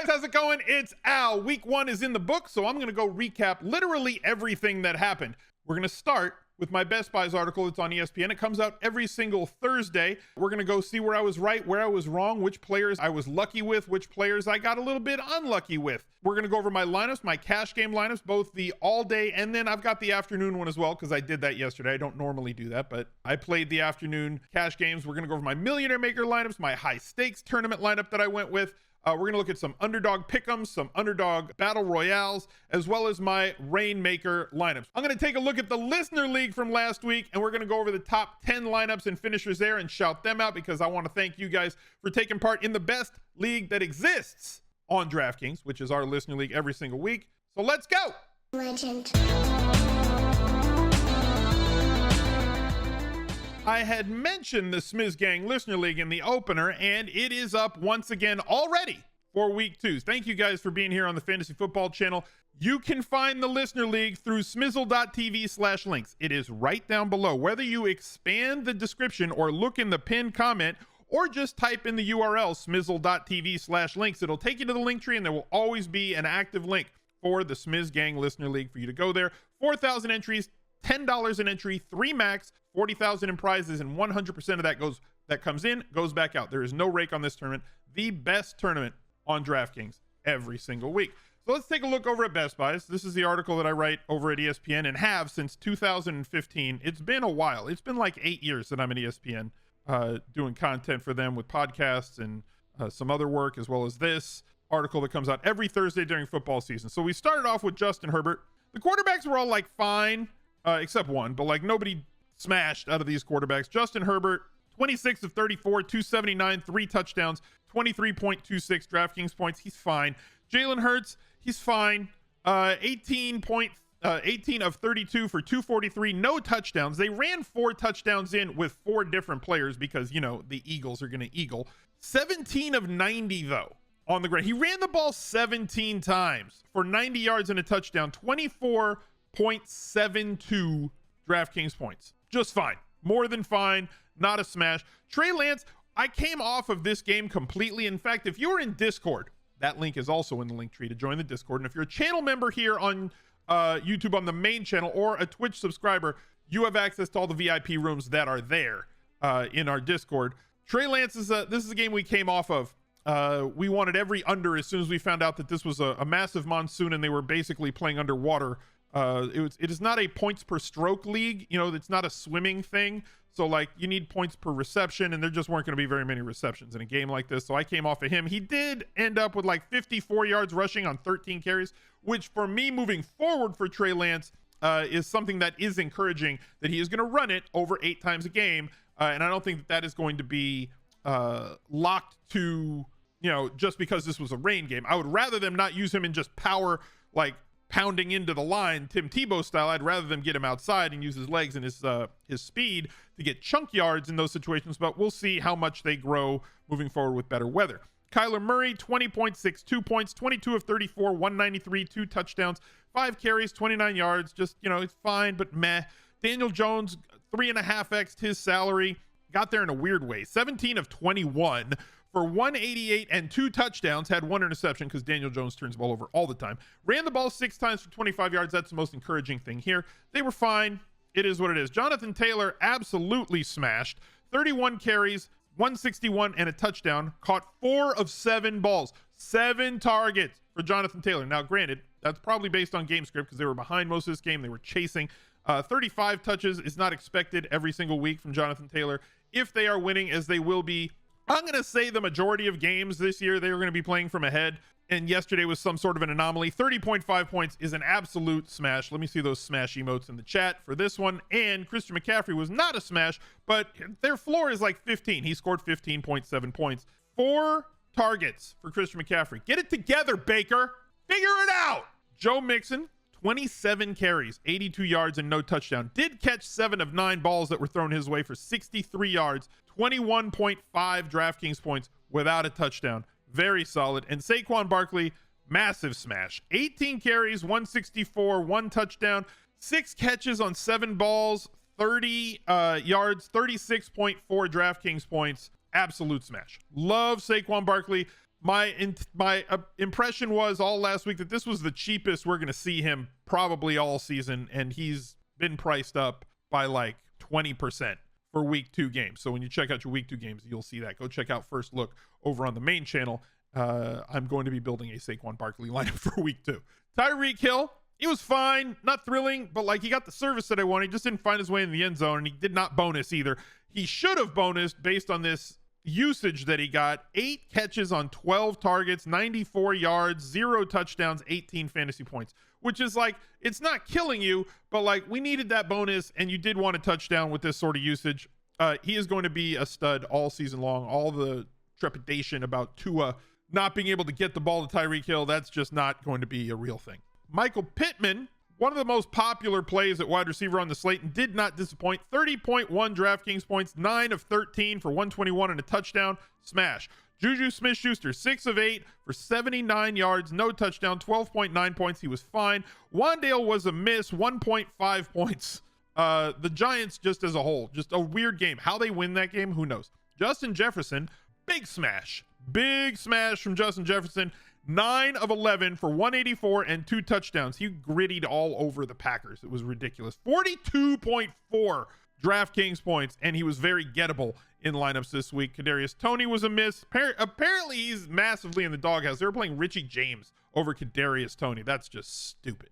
how's it going? It's Al. Week 1 is in the book, so I'm going to go recap literally everything that happened. We're going to start with my Best Buys article. It's on ESPN. It comes out every single Thursday. We're going to go see where I was right, where I was wrong, which players I was lucky with, which players I got a little bit unlucky with. We're going to go over my lineups, my cash game lineups, both the all day, and then I've got the afternoon one as well, because I did that yesterday. I don't normally do that, but I played the afternoon cash games. We're going to go over my Millionaire Maker lineups, my high stakes tournament lineup that I went with. We're going to look at some Underdog Pick'ems, some Underdog Battle Royales, as well as my Rainmaker lineups. I'm going to take a look at the Listener League from last week, and we're going to go over the top 10 lineups and finishers there and shout them out, because I want to thank you guys for taking part in the best league that exists on DraftKings, which is our Listener League every single week. So let's go! Legend. I had mentioned the SmizzGang Listener League in the opener, and it is up once again already for week 2. Thank you guys for being here on the Fantasy Football channel. You can find the Listener League through smizzle.tv/links. It is right down below. Whether you expand the description or look in the pinned comment or just type in the URL smizzle.tv/links, it'll take you to the link tree, and there will always be an active link for the SmizzGang Listener League for you to go there. 4,000 entries, $10 an entry, 3 max, 40,000 in prizes, and 100% of that comes in goes back out. There is no rake on this tournament. The best tournament on DraftKings every single week. So let's take a look over at Best Buys. This is the article that I write over at ESPN and have since 2015. It's been a while. It's been like 8 years that I'm at ESPN doing content for them with podcasts and some other work, as well as this article that comes out every Thursday during football season. So we started off with Justin Herbert. The quarterbacks were all like fine, except one, but like nobody smashed out of these quarterbacks. Justin Herbert, 26 of 34, 279, 3 touchdowns, 23.26 DraftKings points. He's fine. Jalen Hurts, he's fine. 18 of 32 for 243, no touchdowns. They ran 4 touchdowns in with 4 different players because, you know, the Eagles are going to eagle. 17 of 90, though, on the ground. He ran the ball 17 times for 90 yards and a touchdown, 24.72 DraftKings points. Just fine. More than fine. Not a smash. Trey Lance, I came off of this game completely. In fact, if you're in Discord, that link is also in the link tree to join the Discord. And if you're a channel member here on YouTube on the main channel or a Twitch subscriber, you have access to all the VIP rooms that are there in our Discord. Trey Lance is this is a game we came off of. We wanted every under as soon as we found out that this was a massive monsoon and they were basically playing underwater. It is not a points per stroke league. You know, it's not a swimming thing. So like you need points per reception, and there just weren't going to be very many receptions in a game like this. So I came off of him. He did end up with like 54 yards rushing on 13 carries, which for me moving forward for Trey Lance is something that is encouraging, that he is going to run it over 8 times a game. And I don't think that is going to be locked to, you know, just because this was a rain game. I would rather them not use him in just power, like pounding into the line, Tim Tebow style. I'd rather them get him outside and use his legs and his speed to get chunk yards in those situations, but we'll see how much they grow moving forward with better weather. Kyler Murray, 20.62 points, 22 of 34, 193, 2 touchdowns, 5 carries, 29 yards. Just, you know, it's fine, but meh. Daniel Jones, 3.5x his salary. Got there in a weird way. 17 of 21 for 188 and 2 touchdowns, had 1 interception because Daniel Jones turns the ball over all the time. Ran the ball 6 times for 25 yards. That's the most encouraging thing here. They were fine. It is what it is. Jonathan Taylor absolutely smashed. 31 carries, 161 and a touchdown. Caught 4 of 7 balls. 7 targets for Jonathan Taylor. Now, granted, that's probably based on game script because they were behind most of this game. They were chasing. 35 touches is not expected every single week from Jonathan Taylor. If they are winning, as they will be, I'm going to say the majority of games this year, they are going to be playing from ahead. And yesterday was some sort of an anomaly. 30.5 points is an absolute smash. Let me see those smash emotes in the chat for this one. And Christian McCaffrey was not a smash, but their floor is like 15. He scored 15.7 points. 4 targets for Christian McCaffrey. Get it together, Baker. Figure it out. Joe Mixon, 27 carries, 82 yards and no touchdown. Did catch 7 of 9 balls that were thrown his way for 63 yards, 21.5 DraftKings points without a touchdown. Very solid. And Saquon Barkley, massive smash. 18 carries, 164, 1 touchdown, 6 catches on 7 balls, 30 yards, 36.4 DraftKings points. Absolute smash. Love Saquon Barkley. My impression was all last week that this was the cheapest we're going to see him probably all season, and he's been priced up by like 20% for week 2 games. So when you check out your week 2 games, you'll see that. Go check out First Look over on the main channel. I'm going to be building a Saquon Barkley lineup for week 2. Tyreek Hill, he was fine, not thrilling, but like he got the service that I wanted. He just didn't find his way in the end zone, and he did not bonus either. He should have bonused based on this usage that he got. 8 catches on 12 targets, 94 yards, 0 touchdowns, 18 fantasy points, which is like, it's not killing you, but like we needed that bonus, and you did want a touchdown with this sort of usage. He is going to be a stud all season long. All the trepidation about Tua not being able to get the ball to Tyreek Hill, that's just not going to be a real thing. Michael Pittman, one of the most popular plays at wide receiver on the slate, and did not disappoint. 30.1 DraftKings points, 9 of 13 for 121 and a touchdown. Smash. Juju Smith-Schuster, 6 of 8 for 79 yards, no touchdown, 12.9 points. He was fine. Wandale was a miss, 1.5 points. The Giants just as a whole, just a weird game. How they win that game, who knows? Justin Jefferson, big smash. Big smash from Justin Jefferson. 9 of 11 for 184 and 2 touchdowns. He grittied all over the Packers. It was ridiculous. 42.4 DraftKings points, and he was very gettable in lineups this week. Kadarius Toney was a miss. Apparently, he's massively in the doghouse. They were playing Richie James over Kadarius Toney. That's just stupid.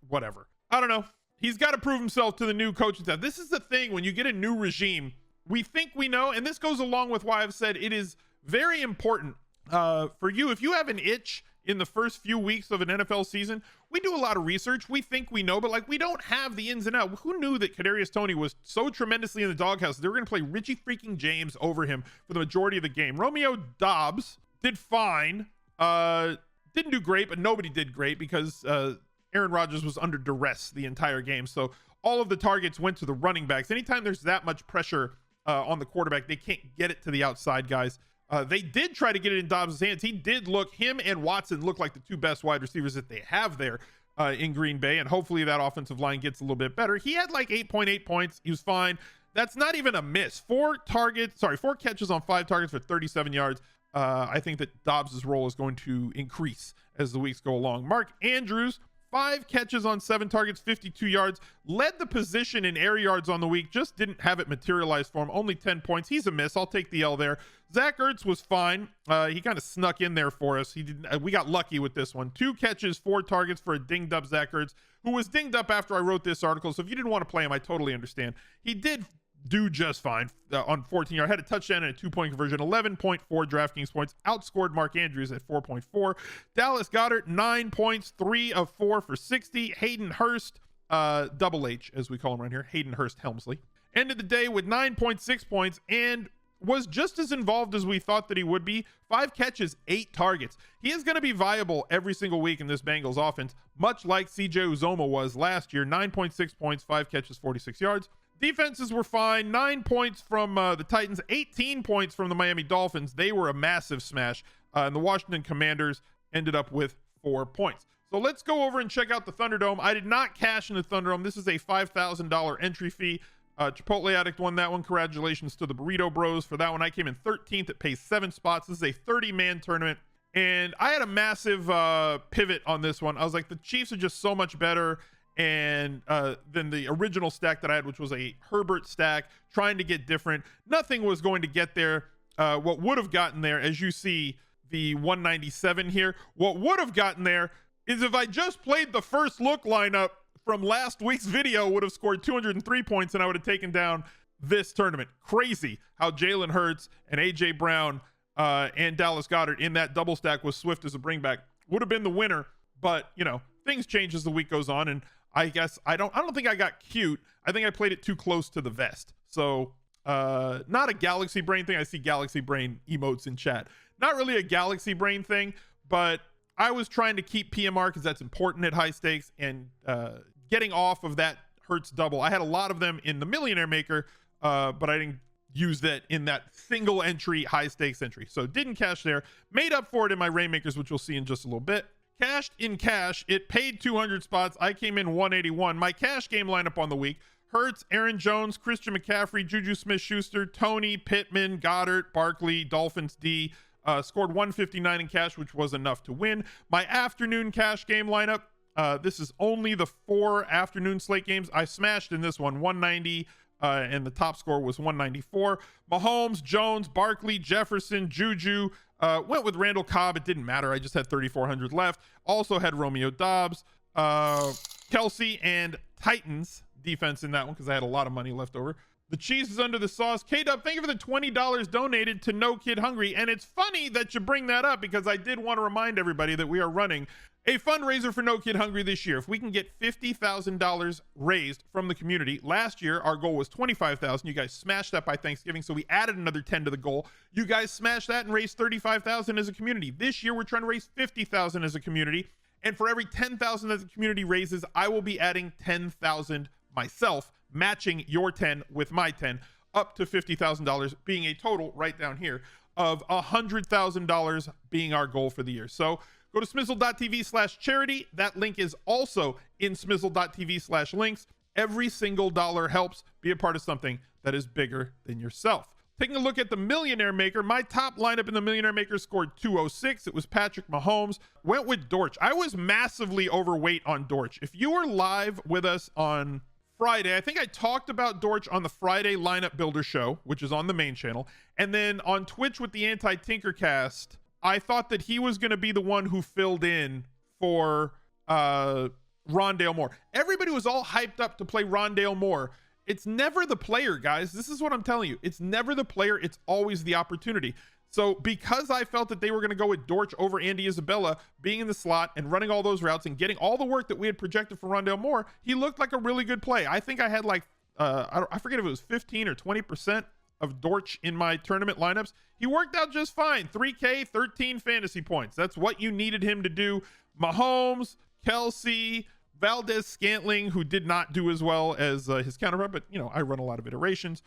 Whatever. I don't know. He's got to prove himself to the new coaching staff. This is the thing when you get a new regime. We think we know, and this goes along with why I've said it is very important for you. If you have an itch in the first few weeks of an NFL season, we do a lot of research. We think we know, but like we don't have the ins and outs. Who knew that Kadarius Toney was so tremendously in the doghouse? They were going to play Richie freaking James over him for the majority of the game. Romeo Doubs did fine. Didn't do great, but nobody did great because Aaron Rodgers was under duress the entire game. So all of the targets went to the running backs. Anytime there's that much pressure on the quarterback, they can't get it to the outside guys. They did try to get it in Dobbs' hands. Him and Watson look like the 2 best wide receivers that they have there in Green Bay, and hopefully that offensive line gets a little bit better. He had like 8.8 points. He was fine. That's not even a miss. 4 catches on 5 targets for 37 yards. I think that Dobbs' role is going to increase as the weeks go along. Mark Andrews, 5 catches on 7 targets, 52 yards, led the position in air yards on the week, just didn't have it materialize for him. Only 10 points. He's a miss. I'll take the L there. Zach Ertz was fine. He kind of snuck in there for us. We got lucky with this one. 2 catches, 4 targets for a dinged up Zach Ertz, who was dinged up after I wrote this article. So if you didn't want to play him, I totally understand. He did do just fine on 14 yards. Had a touchdown and a 2-point conversion. 11.4 DraftKings points. Outscored Mark Andrews at 4.4. Dallas Goedert, 9 points. 3 of 4 for 60. Hayden Hurst, double H as we call him around here, Hayden Hurst Helmsley, ended the day with 9.6 points and was just as involved as we thought that he would be. 5 catches, 8 targets. He is going to be viable every single week in this Bengals offense, much like CJ Uzomah was last year. 9.6 points, 5 catches, 46 yards. Defenses were fine. 9 points from the Titans, 18 points from the Miami Dolphins. They were a massive smash. And the Washington Commanders ended up with 4 points. So let's go over and check out the Thunderdome. I did not cash in the Thunderdome. This is a $5,000 entry fee. Chipotle Addict won that one. Congratulations to the Burrito Bros for that one. I came in 13th. It pays 7 spots. This is a 30-man tournament. And I had a massive pivot on this one. I was like, the Chiefs are just so much better and than the original stack that I had, which was a Herbert stack, trying to get different. Nothing was going to get there. What would have gotten there, as you see the 197 here, what would have gotten there is if I just played the First Look lineup from last week's video, would have scored 203 points and I would have taken down this tournament. Crazy how Jalen Hurts and A.J. Brown and Dallas Goedert in that double stack with Swift as a bringback would have been the winner. But, you know, things change as the week goes on, and I guess I don't think I got cute. I think I played it too close to the vest. So not a Galaxy Brain thing. I see Galaxy Brain emotes in chat. Not really a Galaxy Brain thing, but I was trying to keep PMR because that's important at high stakes, and getting off of that Hurts double. I had a lot of them in the Millionaire Maker, but I didn't use that in that single entry high stakes entry. So didn't cash there. Made up for it in my Rainmakers, which you'll see in just a little bit. Cashed in cash. It paid 200 spots. I came in 181. My cash game lineup on the week: Hurts, Aaron Jones, Christian McCaffrey, Juju Smith-Schuster, Toney, Pittman, Goddard, Barkley, Dolphins D, Scored 159 in cash, which was enough to win. My afternoon cash game lineup. This is only the 4 afternoon slate games. I smashed in this one 190, and the top score was 194. Mahomes, Jones, Barkley, Jefferson, Juju. Went with Randall Cobb. It didn't matter. I just had 3,400 left. Also had Romeo Dobbs, Kelsey, and Titans defense in that one because I had a lot of money left over. The cheese is under the sauce. K-Dub, thank you for the $20 donated to No Kid Hungry. And it's funny that you bring that up because I did want to remind everybody that we are running a fundraiser for No Kid Hungry this year. If we can get $50,000 raised from the community. Last year, our goal was $25,000. You guys smashed that by Thanksgiving, so we added another 10 to the goal. You guys smashed that and raised $35,000 as a community. This year, we're trying to raise $50,000 as a community. And for every $10,000 that the community raises, I will be adding $10,000 myself, matching your 10 with my 10, up to $50,000, being a total right down here of $100,000 being our goal for the year. So go to smizzle.tv/charity. That link is also in smizzle.tv/links. Every single dollar helps. Be a part of something that is bigger than yourself. Taking a look at the Millionaire Maker, my top lineup in the Millionaire Maker scored 206. It was Patrick Mahomes. Went with Dortch. I was massively overweight on Dortch. If you were live with us on Friday, I think I talked about Dortch on the Friday Lineup Builder show, which is on the main channel. And then on Twitch with the Anti-Tinkercast, I thought that he was going to be the one who filled in for Rondale Moore. Everybody was all hyped up to play Rondale Moore. It's never the player, guys. This is what I'm telling you. It's never the player. It's always the opportunity. So because I felt that they were going to go with Dortch over Andy Isabella being in the slot and running all those routes and getting all the work that we had projected for Rondale Moore, he looked like a really good play. I think I had like, I forget if it was 15 or 20% of Dortch in my tournament lineups. He worked out just fine. 3K, 13 fantasy points. That's what you needed him to do. Mahomes, Kelsey, Valdez-Scantling, who did not do as well as his counterpart, but, you know, I run a lot of iterations.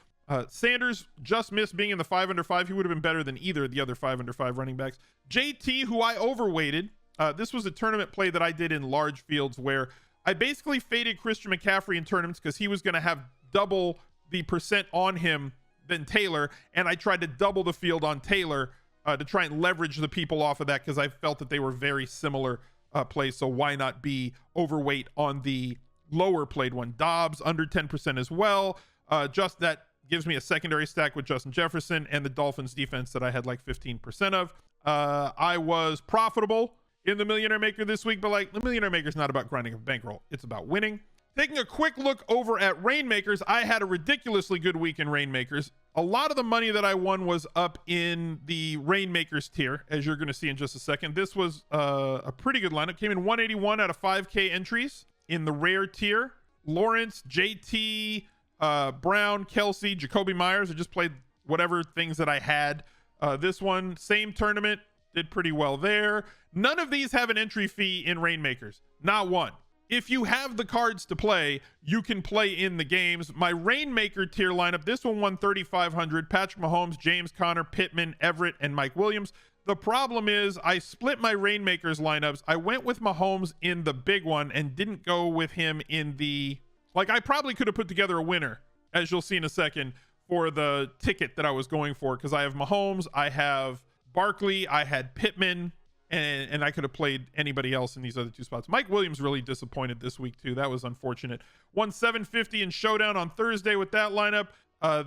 Sanders just missed being in the 5 under 5. He would have been better than either of the other 5 under 5 running backs. JT, who I overweighted. This was a tournament play that I did in large fields where I basically faded Christian McCaffrey in tournaments because he was going to have double the percent on him than Taylor, and I tried to double the field on Taylor to try and leverage the people off of that because I felt that they were very similar plays, so why not be overweight on the lower played one? Dobbs under 10% as well. Just that gives me a secondary stack with Justin Jefferson and the Dolphins defense that I had like 15% of. I was profitable in the Millionaire Maker this week, but like the Millionaire Maker is not about grinding a bankroll. It's about winning. Taking a quick look over at Rainmakers, I had a ridiculously good week in Rainmakers. A lot of the money that I won was up in the Rainmakers tier, as you're going to see in just a second. This was a pretty good lineup. Came in 181 out of 5K entries in the rare tier. Lawrence, JT, Brown, Kelsey, Jacoby Myers. I just played whatever things that I had. This one, same tournament, did pretty well there. None of these have an entry fee in Rainmakers. Not one. If you have the cards to play, you can play in the games. My Rainmaker tier lineup, this one won 3,500. Patrick Mahomes, James Conner, Pittman, Everett, and Mike Williams. The problem is I split my Rainmakers lineups. I went with Mahomes in the big one and didn't go with him in the... Like, I probably could have put together a winner, as you'll see in a second, for the ticket that I was going for, because I have Mahomes, I have Barkley, I had Pittman, and I could have played anybody else in these other two spots. Mike Williams really disappointed this week, too. That was unfortunate. Won $750 in Showdown on Thursday with that lineup.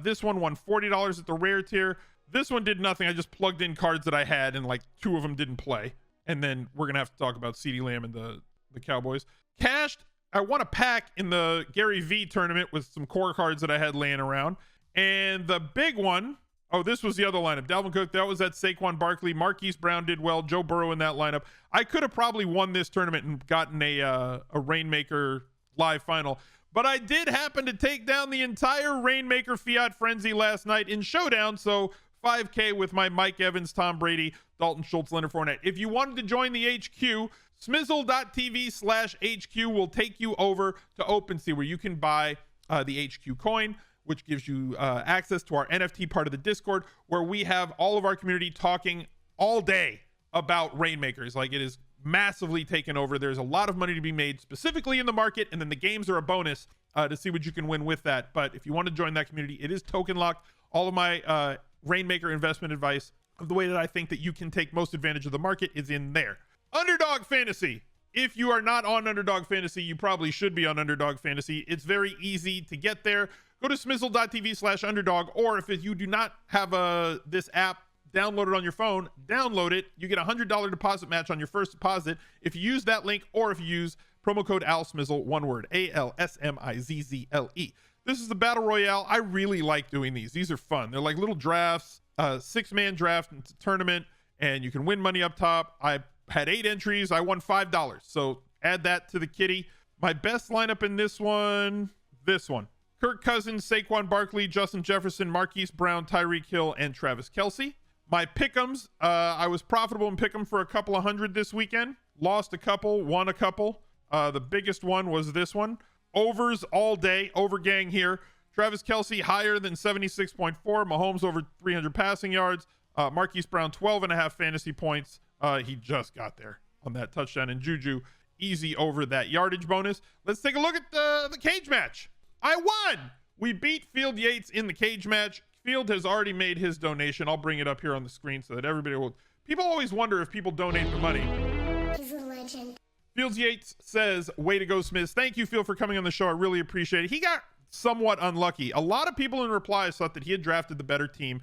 This one won $40 at the rare tier. This one did nothing. I just plugged in cards that I had, and like 2 of them didn't play. And then we're going to have to talk about CeeDee Lamb and the Cowboys. Cashed. I won a pack in the Gary V tournament with some core cards that I had laying around. And the big one, oh, this was the other lineup. Dalvin Cook, that was at Saquon Barkley. Marquise Brown did well. Joe Burrow in that lineup. I could have probably won this tournament and gotten a Rainmaker live final. But I did happen to take down the entire Rainmaker Fiat Frenzy last night in Showdown. So 5K with my Mike Evans, Tom Brady, Dalton Schultz, Leonard Fournette. If you wanted to join the HQ, smizzle.tv/HQ will take you over to OpenSea, where you can buy the HQ coin, which gives you access to our NFT part of the Discord, where we have all of our community talking all day about Rainmakers. Like, it is massively taken over. There's a lot of money to be made specifically in the market, and then the games are a bonus to see what you can win with that. But if you want to join that community, it is token locked. All of my Rainmaker investment advice of the way that I think that you can take most advantage of the market is in there. Underdog Fantasy. If you are not on Underdog Fantasy, you probably should be on Underdog Fantasy. It's very easy to get there. Go to smizzle.tv/underdog, or if you do not have this app, download it on your phone, download it. You get a $100 deposit match on your first deposit if you use that link, or if you use promo code ALSMizzle, one word, ALSMIZZLE. This is the Battle Royale. I really like doing these. These are fun. They're like little drafts, 6-man draft tournament, and you can win money up top. I had 8 entries. I won $5. So add that to the kitty. My best lineup in this one. Kirk Cousins, Saquon Barkley, Justin Jefferson, Marquise Brown, Tyreek Hill, and Travis Kelce. My pick'ems, I was profitable in pick'em for a couple of hundred this weekend. Lost a couple, won a couple. The biggest one was this one. Overs all day, over gang here. Travis Kelce higher than 76.4. Mahomes over 300 passing yards. Marquise Brown 12.5 fantasy points. He just got there on that touchdown. And Juju easy over that yardage bonus. Let's take a look at the cage match. I won. We beat Field Yates in the cage match. Field has already made his donation. I'll bring it up here on the screen so that everybody will. People always wonder if people donate the money. He's a legend. Fields Yates says, way to go, Smizz. Thank you, Phil, for coming on the show. I really appreciate it. He got somewhat unlucky. A lot of people in replies thought that he had drafted the better team.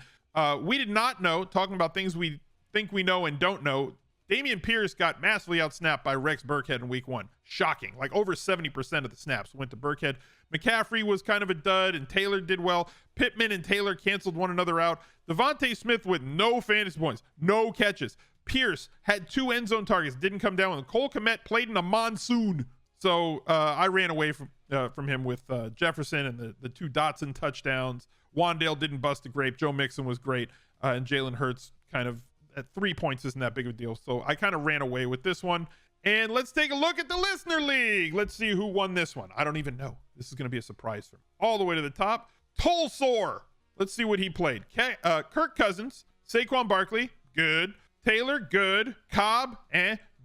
We did not know, talking about things we think we know and don't know, Dameon Pierce got massively outsnapped by Rex Burkhead in week 1. Shocking. Like over 70% of the snaps went to Burkhead. McCaffrey was kind of a dud, and Taylor did well. Pittman and Taylor canceled one another out. Devontae Smith with no fantasy points, no catches. Pierce had 2 end zone targets, didn't come down with him. Cole Kmet played in a monsoon. So I ran away from him with Jefferson and the 2 Dotson touchdowns. Wandale didn't bust a grape. Joe Mixon was great. And Jalen Hurts kind of at 3 points isn't that big of a deal. So I kind of ran away with this one. And let's take a look at the Listener League. Let's see who won this one. I don't even know. This is going to be a surprise for me. All the way to the top. Tolsor. Let's see what he played. Kirk Cousins. Saquon Barkley. Good. Taylor. Good. Cobb.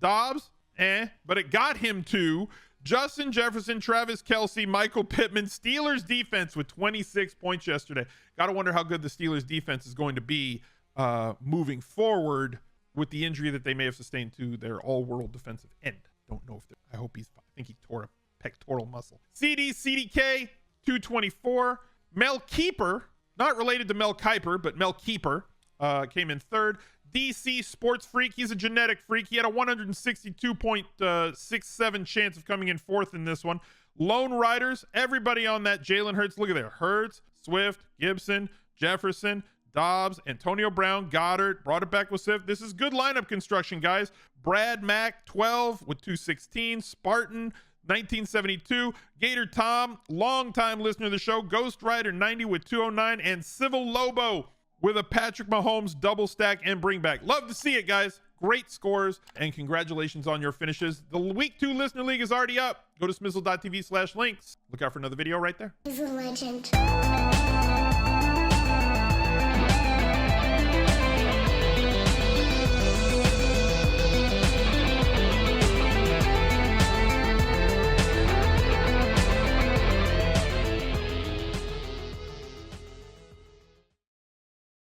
Dobbs. But it got him to Justin Jefferson, Travis Kelce, Michael Pittman. Steelers defense with 26 points yesterday. Got to wonder how good the Steelers defense is going to be moving forward with the injury that they may have sustained to their all-world defensive end. Don't know if I hope he's fine. I think he tore a pectoral muscle. CDK 224. Mel Keeper, not related to Mel Kiper, but Mel Keeper came in 3rd. DC Sports Freak, he's a genetic freak. He had a 162.67 chance of coming in 4th in this one. Lone Riders, everybody on that Jalen Hurts. Look at there. Hurts, Swift, Gibson, Jefferson, Dobbs, Antonio Brown, Goddard, brought it back with Swift. This is good lineup construction, guys. Brad Mack, 12 with 216. Spartan, 1972. Gator Tom, longtime listener of the show. Ghost Rider, 90 with 209. And Civil Lobo with a Patrick Mahomes double stack and bring back. Love to see it, guys. Great scores, and congratulations on your finishes. The Week 2 Listener League is already up. Go to smizzle.tv/links. Look out for another video right there. He's a legend.